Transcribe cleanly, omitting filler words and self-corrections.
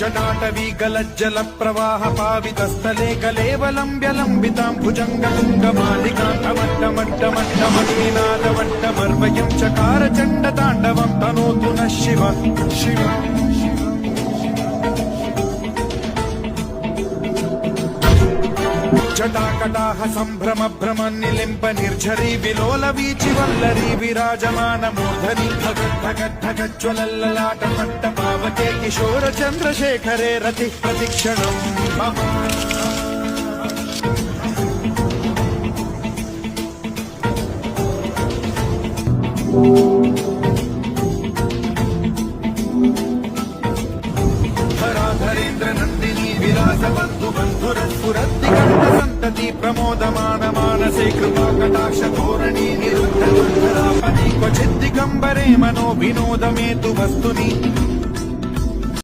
जटाटवी गलज्जल प्रवाह पावितस्थले कलेवलम्ब्यलम्बितां भुजङ्गतुङ्गमालिकान्तमट्टमट्टमट्टमट्टमट्टमर्वयं चकार चण्डताण्डवं तनोतु नः शिव शिव जटाकटाह सम्भ्रम भ्रम निलिम्प निर्झरी विलोल वीचि वल्लरी विराजमान मूर्धनि धगद्धगद्धगज्ज्वलल्ललाट पट्ट पावके किशोर चन्द्रशेखरे रति प्रतिक्षणम् मम धराधरेन्द्र नन्दिनी विलासबन्धु बन्धुरस्फुरद्दिगण्ड सन्तति प्रमोदमान मानसे कृपा कटाक्ष धोरणी निरुद्धरापदि क्वचिद्दिगम्बरे मनो विनोदमेतु वस्तुनि